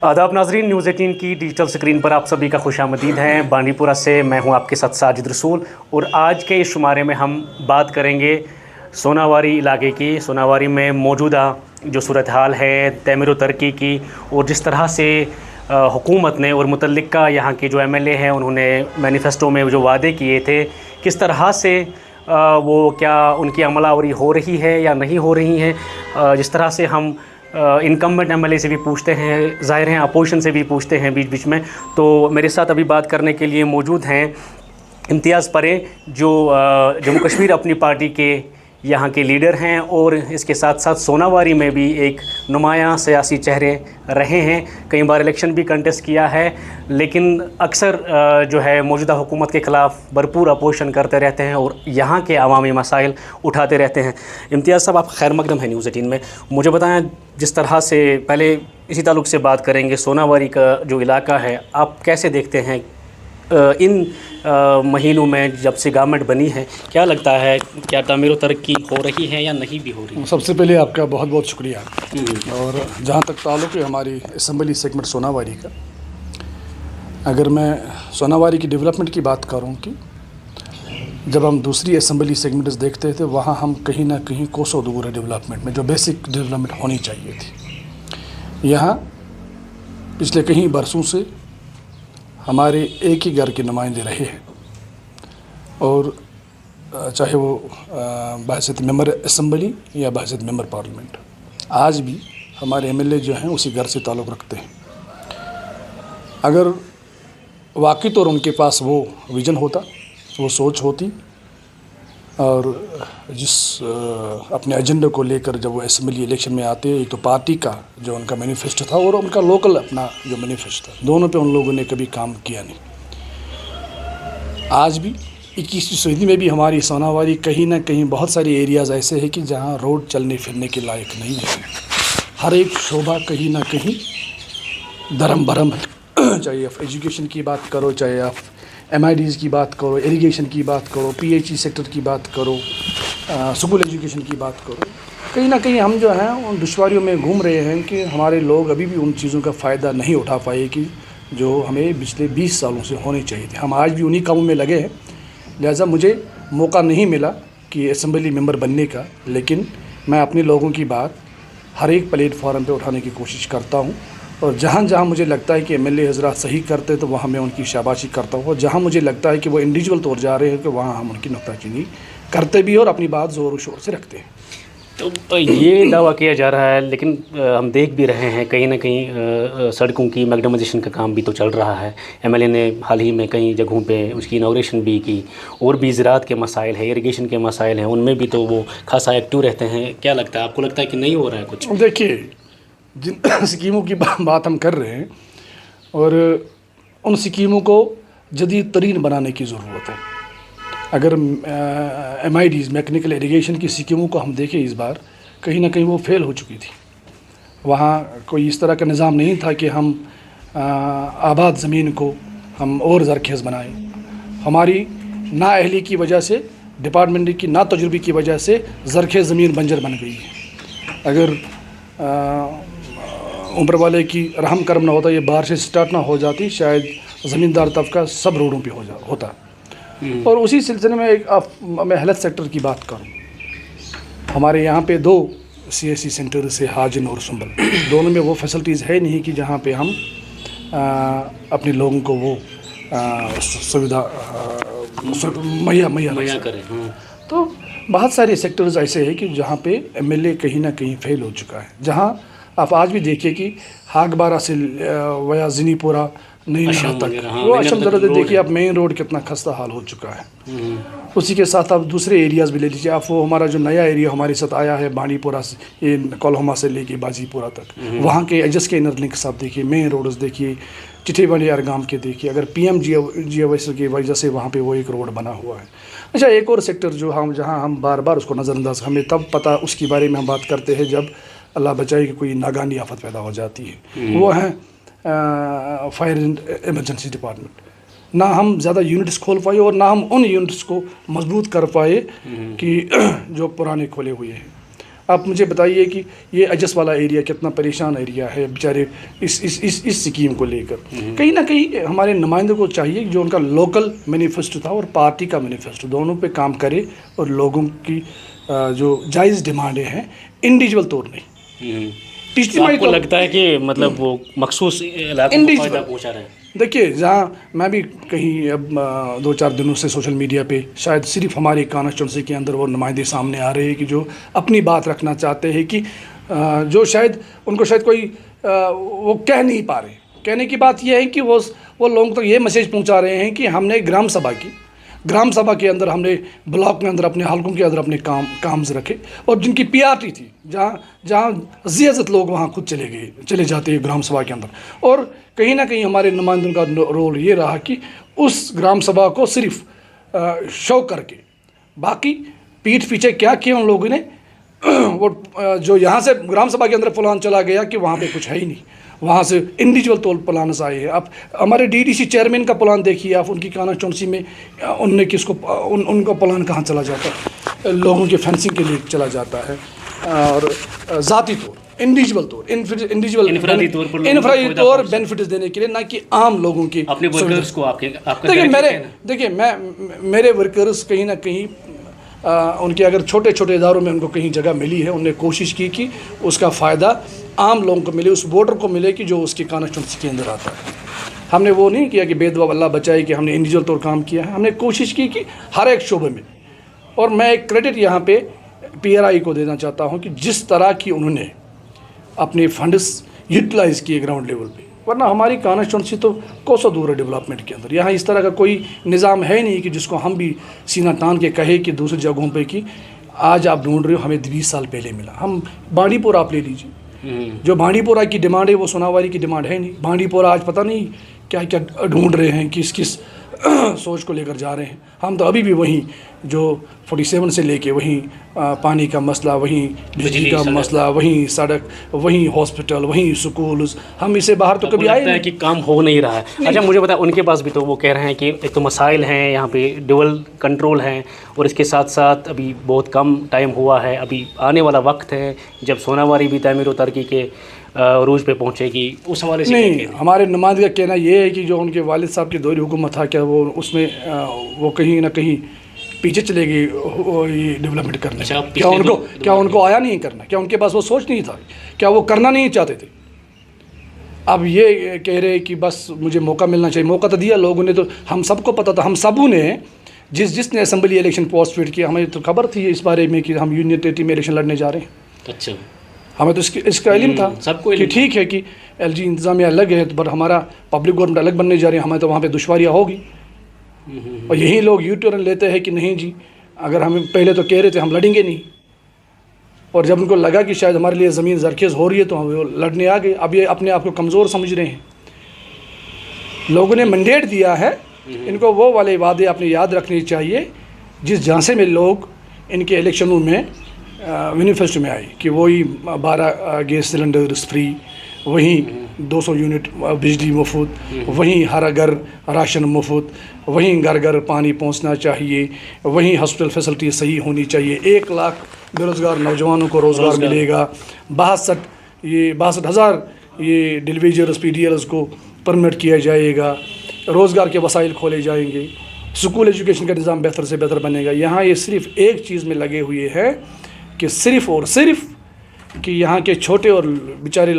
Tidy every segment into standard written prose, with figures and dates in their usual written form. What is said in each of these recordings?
आदाब नाजरीन, न्यूज़ 18 की डिजिटल स्क्रीन पर आप सभी का खुशामदीद है। बांडीपुरा से मैं हूं आपके साथ साजिद रसूल, और आज के इस शुमारे में हम बात करेंगे सोनावारी इलाके की। सोनावारी में मौजूदा जो सूरत हाल है तमीर व तरक्की की, और जिस तरह से हुकूमत ने और मुतल्लिका यहाँ के जो MLA हैं उन्होंने मैनिफेस्टो में जो वादे किए थे, किस तरह से वो क्या उनकी अमलावरी हो रही है या नहीं हो रही है। जिस तरह से हम इनकम्बेंट MLA से भी पूछते हैं, ज़ाहिर हैं अपोजिशन से भी पूछते हैं बीच बीच में। तो मेरे साथ अभी बात करने के लिए मौजूद हैं इम्तियाज़ परे, जो जम्मू कश्मीर अपनी पार्टी के यहाँ के लीडर हैं, और इसके साथ साथ सोनावारी में भी एक नुमायाँ सियासी चेहरे रहे हैं। कई बार इलेक्शन भी कंटेस्ट किया है, लेकिन अक्सर जो है मौजूदा हुकूमत के ख़िलाफ़ भरपूर अपोजिशन करते रहते हैं और यहाँ के अवामी मसाइल उठाते रहते हैं। इम्तियाज़ साहब, आप खैर मकदम है न्यूज़ 18 में। मुझे बताएं, जिस तरह से पहले इसी ताल्लुक़ से बात करेंगे, सोनावारी का जो इलाका है आप कैसे देखते हैं इन महीनों में जब से गवर्नमेंट बनी है? क्या लगता है, क्या तमीर व तरक्की हो रही है या नहीं भी हो रही है? सबसे पहले आपका बहुत बहुत शुक्रिया। और जहाँ तक ताल्लुक़ है हमारी असम्बली सेगमेंट सोनावारी का, अगर मैं सोनावारी की डेवलपमेंट की बात करूँ कि जब हम दूसरी असम्बली सेगमेंट्स देखते थे, वहाँ हम कहीं ना कहीं कोसों दूर है डेवलपमेंट में, जो बेसिक डेवलपमेंट होनी चाहिए थी। यहाँ पिछले कई बरसों से हमारे एक ही घर के नुमाइंदे रहे हैं, और चाहे वो बहैसियत मेंबर असम्बली या बहैसियत मेंबर पार्लियामेंट, आज भी हमारे MLA जो हैं उसी घर से ताल्लुक़ रखते हैं। अगर वाक़ई तौर उनके पास वो विज़न होता, वो सोच होती, और जिस अपने एजेंडे को लेकर जब वो असम्बली इलेक्शन में आते, एक तो पार्टी का जो उनका मैनिफेस्टो था और उनका लोकल अपना जो मैनिफेस्टो था, दोनों पे उन लोगों ने कभी काम किया नहीं। आज भी 21वीं सदी में भी हमारी सोनावारी कहीं ना कहीं बहुत सारे एरियाज़ ऐसे हैं कि जहाँ रोड चलने फिरने के लायक नहीं है। हर एक शोबा कहीं ना कहीं धर्म भरम है। चाहे आप एजुकेशन की बात करो, चाहे आप MIDs की बात करो, इरिगेशन की बात करो, PHE सेक्टर की बात करो, स्कूल एजुकेशन की बात करो, कहीं ना कहीं हम जो हैं उन दुश्वारियों में घूम रहे हैं कि हमारे लोग अभी भी उन चीज़ों का फ़ायदा नहीं उठा पाए कि जो हमें पिछले 20 सालों से होने चाहिए थे। हम आज भी उन्हीं कामों में लगे हैं। लिहाजा मुझे मौका नहीं मिला कि असम्बली मेंबर बनने का, लेकिन मैं अपने लोगों की बात हर एक प्लेटफॉर्म पे उठाने की कोशिश करता हूँ, और जहाँ जहाँ मुझे लगता है कि MLA हज़रात सही करते तो वहाँ मैं उनकी शाबाशी करता हूँ, और जहाँ मुझे लगता है कि वो इंडिविजुअल तौर जा रहे हैं कि वहाँ हम उनकी नुक्ताचीनी करते भी और अपनी बात ज़ोर शोर से रखते हैं। तो ये दावा किया जा रहा है, लेकिन हम देख भी रहे हैं कहीं ना कहीं सड़कों की मैकडमाइजेशन का काम भी तो चल रहा है। MLA ने हाल ही में कई जगहों पे उसकी इनॉग्रेशन भी की, और भी ज़राअत के मसाइल है, इरिगेशन के मसाइल हैं, उनमें भी तो वो खासा एक्टिव रहते हैं। क्या लगता है, आपको लगता है कि नहीं हो रहा है कुछ? देखिए, जिन स्कीमों की बात हम कर रहे हैं, और उन स्कीमों को जदीद तरीन बनाने की ज़रूरत है। अगर MIDs मैकेनिकल इरिगेशन की स्कीमों को हम देखें, इस बार कहीं ना कहीं वो फेल हो चुकी थी। वहाँ कोई इस तरह का निज़ाम नहीं था कि हम आबाद ज़मीन को हम और ज़रखेज़ बनाएं। हमारी नाअहली की वजह से, डिपार्टमेंट की ना तजुर्बे की वजह से ज़रखेज़ ज़मीन बंजर बन गई है। अगर ऊपर वाले की रहम करम ना होता, ये बारिश स्टार्ट ना हो जाती, शायद ज़मींदार तबका सब रोडों पे होता। और उसी सिलसिले में मैं हेल्थ सेक्टर की बात करूं, हमारे यहाँ पे 2 CSC सेंटर से हाजिन और सुंबल, दोनों में वो फैसिलिटीज़ है नहीं कि जहाँ पे हम अपने लोगों को वो सुविधा मुहैया करें। तो बहुत सारे सेक्टर्स ऐसे हैं कि जहाँ पे MLA कहीं ना कहीं फेल हो चुका है। जहाँ आप आज भी देखिए कि हागबारा से वया ज़नीपुरा नई नहर तक, वो अशम दर्द देखिए, आप मेन रोड कितना खस्ता हाल हो चुका है। उसी के साथ आप दूसरे एरियाज़ भी ले लीजिए। आप वो हमारा जो नया एरिया हमारे साथ आया है बांडीपुरा से, ये कोल्हमा से लेके बाजीपुरा तक, वहाँ के एजेस के इनर लिंक्स आप देखिए, मेन रोड्स देखिए, चिठेबंडी अरगाम के देखिए। अगर PMGY की वजह से वहाँ पे वो एक रोड बना हुआ है। अच्छा, एक और सेक्टर जो हम जहाँ हम बार बार उसको नज़रअंदाज, हमें तब पता उसके बारे में हम बात करते हैं जब अल्लाह बचाए कि कोई नागानी आफत पैदा हो जाती है, वो है फायर एंड एमरजेंसी डिपार्टमेंट। ना हम ज़्यादा यूनिट्स खोल पाए और ना हम उन यूनिट्स को मजबूत कर पाए कि जो पुराने खोले हुए हैं। آپ مجھے بتائیے کہ یہ اجس والا ایریا کتنا پریشان ایریا ہے بیچارے اس اسکیم کو لے کر. کہیں نہ کہیں ہمارے نمائندوں کو چاہیے کہ جو ان کا لوکل مینیفیسٹو تھا اور پارٹی کا مینیفیسٹو دونوں پہ کام کرے اور لوگوں کی جو جائز ڈیمانڈیں ہیں انڈیویجول طور نہیں آپ کو لگتا ہے کہ مطلب وہ مخصوص علاقوں کو فائدہ پہنچا رہے ہیں. دیکھیے جہاں میں بھی کہیں اب 2-4 دنوں سے سوشل میڈیا پہ شاید صرف ہماری کانسٹیچوئنسی کے اندر وہ نمائندے سامنے آ رہے ہیں کہ جو اپنی بات رکھنا چاہتے ہیں کہ جو شاید ان کو شاید کوئی وہ کہہ نہیں پا رہے. کہنے کی بات یہ ہے کہ وہ لوگوں تک یہ میسیج پہنچا رہے ہیں کہ ہم نے گرام سبھا کے اندر ہم نے بلاک میں اندر اپنے حلقوں کے اندر اپنے کامز رکھے اور جن کی PRT تھی جہاں زیادت لوگ وہاں خود چلے جاتے ہیں گرام سبھا کے اندر. اور کہیں نہ کہیں ہمارے نمائندوں کا رول یہ رہا کہ اس گرام سبھا کو صرف شو کر کے باقی پیٹھ پیچھے کیا کیا ان لوگوں نے وہ جو یہاں سے گرام سبھا کے اندر پلان چلا گیا کہ وہاں پہ کچھ ہے ہی نہیں. وہاں سے انڈیویجول طور پلانس آئے ہیں. آپ ہمارے DDC چیئرمین کا پلان دیکھیے آپ ان کی کانسٹیچوئنسی میں ان نے ان کا پلان کہاں چلا جاتا ہے لوگوں کے فینسنگ کے لیے چلا جاتا ہے اور ذاتی طور انڈیویجول طور انفرادی طور بینیفٹس دینے کے لیے نہ کہ عام لوگوں کی اپنے ورکرز کو. دیکھیے میرے ورکرز کہیں نہ کہیں ان کے اگر چھوٹے اداروں میں ان کو کہیں جگہ ملی ہے ان نے کوشش کی کہ اس کا فائدہ عام لوگوں کو ملے اس ووٹر کو ملے کہ جو اس کی کانسٹیچوئنسی کے اندر آتا ہے. ہم نے وہ نہیں کیا کہ بے دعا اللہ بچائے کہ ہم نے انڈیویجول طور کام کیا ہے. ہم نے کوشش کی کہ ہر ایک شعبے میں اور میں ایک کریڈٹ یہاں پہ PRI کو دینا چاہتا ہوں کہ جس طرح کی انہوں نے اپنے فنڈس یوٹیلائز کیے گراؤنڈ لیول پہ. ورنہ ہماری کانسٹیچوئنسی تو کوسوں دور ہے ڈیولپمنٹ کے اندر. یہاں اس طرح کا کوئی نظام ہے نہیں کہ جس کو ہم بھی سینہ تان کے کہے کہ دوسری جگہوں پہ کہ آج آپ ڈھونڈ رہے ہو ہمیں 20 سال پہلے ملا. ہم بانڈی پورہ آپ لے لیجیے, جو بانڈی پورہ کی ڈیمانڈ ہے وہ سوناواری کی ڈیمانڈ ہے نہیں. بانڈی پورہ آج پتہ نہیں کیا کیا ڈھونڈ رہے ہیں, کس سوچ کو لے کر جا رہے ہیں. ہم تو ابھی بھی وہیں جو 47 سے لے کے وہیں پانی کا مسئلہ, وہیں بجلی کا مسئلہ, وہیں سڑک, وہیں ہاسپٹل, وہیں سکولز, ہم اسے باہر تو کبھی آئے نہیں کہ کام ہو نہیں رہا ہے. اچھا مجھے بتا ان کے پاس بھی تو وہ کہہ رہے ہیں کہ ایک تو مسائل ہیں یہاں پہ ڈول کنٹرول ہیں اور اس کے ساتھ ساتھ ابھی بہت کم ٹائم ہوا ہے. ابھی آنے والا وقت ہے جب سوناواری بھی تعمیر و ترقی کے عروج پہ پہنچے گی. اس حوالے سے نہیں, ہمارے نمائندے کا کہنا یہ ہے کہ جو ان کے والد صاحب کی دوری حکومت تھا کیا وہ اس میں وہ کہیں نہ کہیں پیچھے چلے گئی یہ ڈیولپمنٹ کرنے. کیا ان کو آیا نہیں کرنا, کیا ان کے پاس وہ سوچ نہیں تھا, کیا وہ کرنا نہیں چاہتے تھے. اب یہ کہہ رہے کہ بس مجھے موقع ملنا چاہیے. موقع تو دیا لوگوں نے, تو ہم سب کو پتہ تھا, ہم سبوں نے جس نے اسمبلی الیکشن پوسٹ فیڈ کیا ہمیں تو خبر تھی اس بارے میں کہ ہم یونین ٹیریٹری میں الیکشن لڑنے جا رہے ہیں. اچھا, ہمیں تو اس کا علم تھا سب کو کہ ٹھیک ہے کہ LG انتظامیہ الگ ہے پر ہمارا پبلک گورنمنٹ الگ بننے جا رہے ہیں, ہمیں تو وہاں پہ دشواریاں ہوگی. اور یہی لوگ یو ٹرن لیتے ہیں کہ نہیں جی اگر ہمیں پہلے تو کہہ رہے تھے ہم لڑیں گے نہیں, اور جب ان کو لگا کہ شاید ہمارے لیے زمین زرخیز ہو رہی ہے تو ہم لڑنے آ گئے. اب یہ اپنے آپ کو کمزور سمجھ رہے ہیں. لوگوں نے مینڈیٹ دیا ہے, ان کو وہ والے وعدے اپنے یاد رکھنے چاہیے جس جھانسے میں لوگ ان کے الیکشنوں میں مینیفیسٹو میں آئی کہ وہی 12 گیس سلنڈرز فری, وہیں 200 یونٹ بجلی مفت, وہیں ہر گھر راشن مفت, وہیں گھر گھر پانی پہنچنا چاہیے, وہیں ہاسپٹل فیسلٹی صحیح ہونی چاہیے, 1 لاکھ بے روزگار نوجوانوں کو روزگار ملے گا, 62,000 یہ ڈیلیویجرز PDLs کو پرمٹ کیا جائے گا, روزگار کے وسائل کھولے جائیں گے, اسکول ایجوکیشن کا نظام بہتر سے بہتر بنے گا. یہاں یہ صرف ایک چیز میں لگے ہوئے ہیں کہ صرف اور صرف کہ یہاں کے چھوٹے اور بیچارے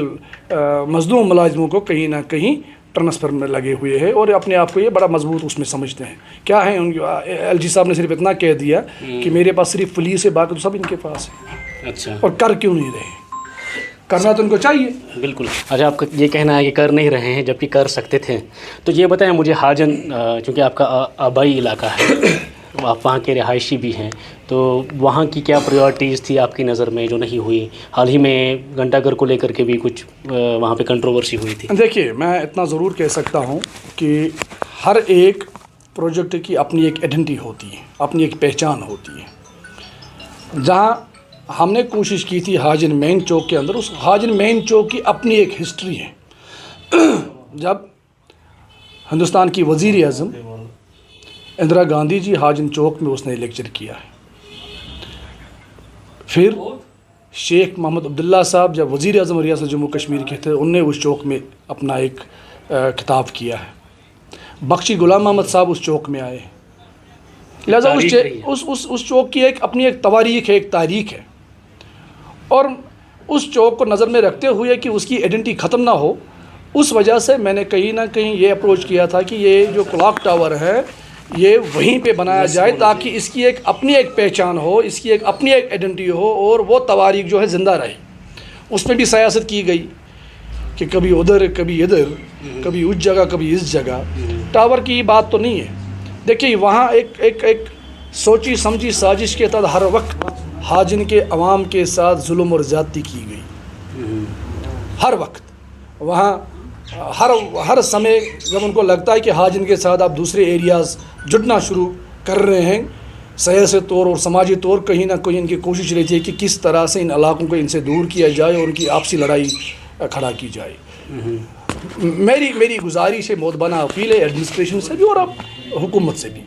مظلوم ملازموں کو کہیں نہ کہیں ٹرانسفر میں لگے ہوئے ہیں اور اپنے آپ کو یہ بڑا مضبوط اس میں سمجھتے ہیں. کیا ہے LG صاحب نے صرف اتنا کہہ دیا کہ میرے پاس صرف پولیس ہے, باقی تو سب ان کے پاس ہے. اچھا, اور کر کیوں نہیں رہے؟ کرنا تو ان کو چاہیے. بالکل. اچھا آپ کا یہ کہنا ہے کہ کر نہیں رہے ہیں جبکہ کر سکتے تھے, تو یہ بتائیں مجھے حاجن چونکہ آپ کا آبائی علاقہ ہے, آپ وہاں کے رہائشی بھی ہیں, تو وہاں کی کیا پریورٹیز تھی آپ کی نظر میں جو نہیں ہوئی؟ حال ہی میں گھنٹہ گھر کو لے کر کے بھی کچھ وہاں پہ کنٹروورسی ہوئی تھی. دیکھیے میں اتنا ضرور کہہ سکتا ہوں کہ ہر ایک پروجیکٹ کی اپنی ایک آئیڈینٹی ہوتی ہے, اپنی ایک پہچان ہوتی ہے. جہاں ہم نے کوشش کی تھی حاجن مین چوک کے اندر, اس حاجن مین چوک کی اپنی ایک ہسٹری ہے. جب ہندوستان کی وزیر اعظم اندرا گاندھی جی حاجن چوک میں اس نے لیکچر کیا ہے, پھر शेख मोहम्मद अब्दुल्ला साहब जब वज़ीर आज़म रियासत जम्मू कश्मीर के थे, उनने उस चौक में अपना एक खिताब किया है। बख्शी गुलाम मोहम्मद साहब उस चौक में आए, लिहाजा उस चौक की एक अपनी एक तवारीख है, एक तारीख है। और उस चौक को नज़र में रखते हुए कि उसकी आइडेंटिटी ख़त्म ना हो, उस वजह से मैंने कहीं ना कहीं ये अप्रोच किया था कि ये जो क्लॉक टावर है ये वहीं पे बनाया जाए, ताकि इसकी एक अपनी एक पहचान हो, इसकी एक अपनी एक आइडेंटिटी हो और वो तवारीख जो है ज़िंदा रहे। उसमें भी सियासत की गई कि कभी उधर कभी इधर, कभी उस जगह कभी इस जगह। टावर की बात तो नहीं है। देखिए वहाँ एक सोची समझी साजिश के तहत हर वक्त हाजिन के अवाम के साथ जुल्म और ज़्यादती की गई। हर वक्त वहाँ हर समय जब उनको लगता है कि हाजिन के साथ आप दूसरे एरियाज़ जुड़ना शुरू कर रहे हैं, सियासी तौर और समाजी तौर कहीं ना कहीं इनकी कोशिश रहती है कि किस तरह से इन इलाकों को इनसे दूर किया जाए और उनकी आपसी लड़ाई खड़ा की जाए। मेरी गुजारिश है, मोदबाना अपील है एडमिनिस्ट्रेशन से भी और अब हुकूमत से भी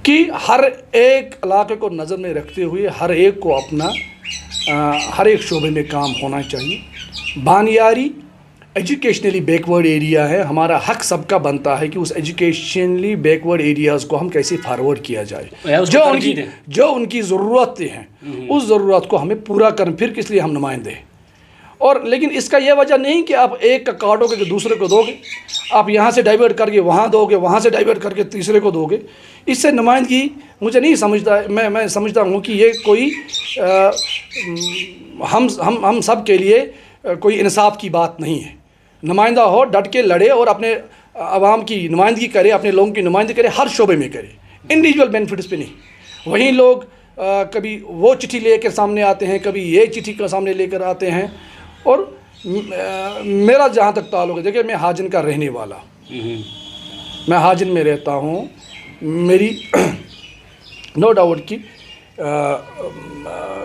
कि हर एक इलाके को नज़र में रखते हुए हर एक को अपना हर एक शोबे में काम होना चाहिए। बानियारी एजुकेशनली बैकवर्ड एरिया है, हमारा हक सबका बनता है कि उस एजुकेशनली बैकवर्ड एरियाज़ को हम कैसे फॉरवर्ड किया जाए। जो उनकी ज़रूरतें हैं उस ज़रूरत को हमें पूरा करना, फिर किस लिए हम नुमाइंदे हैं। और लेकिन इसका यह वजह नहीं कि आप एक का काटोगे कि दूसरे को दोगे, आप यहाँ से डाइवर्ट करके वहाँ दोगे, वहाँ से डाइवर्ट करके तीसरे को दोगे। इससे नुमाइंदगी मुझे नहीं समझता, मैं समझता हूँ कि ये कोई हम सब के लिए कोई इंसाफ की बात नहीं है। नुमाइंदा हो, डट के लड़े और अपने आवाम की नुमाइंदगी करे, अपने लोगों की नुमाइंदगी करे, हर शोबे में करे, इंडिविजुअल बेनिफिट्स पे नहीं। वहीं लोग कभी वो चिट्ठी लेकर सामने आते हैं, कभी ये चिट्ठी का सामने लेकर आते हैं। और मेरा जहाँ तक ताल्लुक़ है, देखिए मैं हाजिन का रहने वाला, मैं हाजिन में रहता हूँ। मेरी नो डाउट कि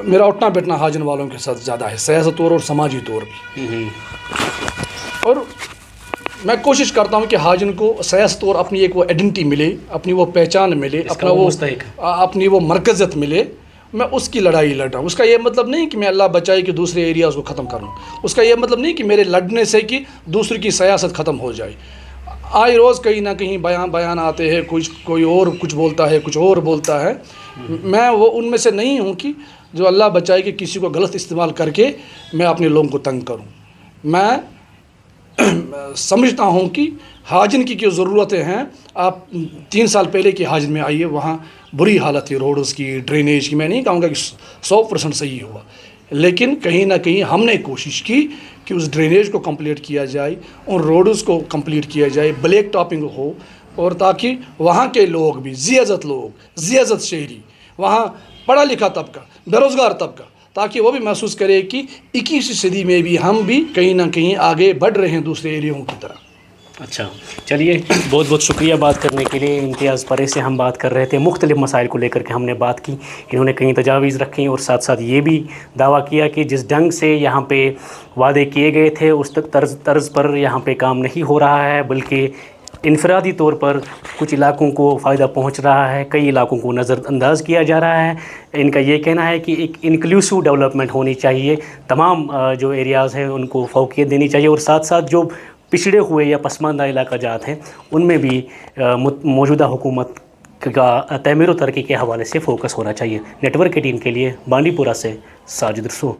मेरा उठना बैठना हाजिन वालों के साथ ज़्यादा है, सियासी तौर और समाजी तौर भी। और मैं कोशिश करता हूँ कि हाजिन को सियासी तौर अपनी एक वो आइडेंटिटी मिले, अपनी वो पहचान मिले, अपनी वो मरकज़ियत मिले। मैं उसकी लड़ाई लड़ रहा हूँ। उसका ये मतलब नहीं कि मैं अल्लाह बचाए कि दूसरे एरियाज़ को ख़त्म करूँ। उसका ये मतलब नहीं कि मेरे लड़ने से कि दूसरे की सियासत ख़त्म हो जाए। आए रोज़ कहीं ना कहीं बयान आते हैं, कोई और कुछ बोलता है, कुछ और बोलता है। मैं वो उनमें से नहीं हूँ कि जो अल्लाह बचाए कि किसी को गलत इस्तेमाल करके मैं अपने लोगों को तंग करूँ। मैं समझता हूँ कि हाजिन की जो ज़रूरतें हैं, आप 3 साल पहले की हाजिन में आइए, वहाँ बुरी हालत थी रोड्स की, ड्रेनेज की। मैं नहीं कहूँगा कि 100% सही हुआ, लेकिन कहीं ना कहीं हमने कोशिश की कि उस ड्रेनेज को कंप्लीट किया जाए, उन रोड्स को कंप्लीट किया जाए, ब्लैक टॉपिंग हो, और ताकि वहाँ के लोग भी ज़ियाज़त शहरी, वहाँ पढ़ा लिखा तबका, बेरोज़गार तबका, ताकि वो भी महसूस करे कि 21वीं सदी में भी हम भी कहीं ना कहीं आगे बढ़ रहे हैं दूसरे एरियाओं की तरह। अच्छा, चलिए बहुत बहुत शुक्रिया बात करने के लिए। इम्तियाज़ परे से हम बात कर रहे थे, मुख्तलिफ़ मसाइल को लेकर के हमने बात की। इन्होंने कई तजावीज़ रखी और साथ साथ ये भी दावा किया कि जिस ढंग से यहाँ पे वादे किए गए थे उस तक तर्ज पर यहाँ पे काम नहीं हो रहा है, बल्कि इनफरादी तौर पर कुछ इलाकों को फ़ायदा पहुँच रहा है, कई इलाकों को नज़रअंदाज किया जा रहा है। इनका ये कहना है कि एक इंक्लूसिव डेवलपमेंट होनी चाहिए, तमाम जो एरियाज़ हैं उनको फ़ौक़ियत देनी चाहिए, और साथ साथ जो पिछड़े हुए या पसमानदा इलाका जात हैं उनमें भी मौजूदा हुकूमत का तमीर व तरक्की के हवाले से फ़ोकस होना चाहिए। नेटवर्क 18 के लिए बांडीपुरा से साजिद रसूल।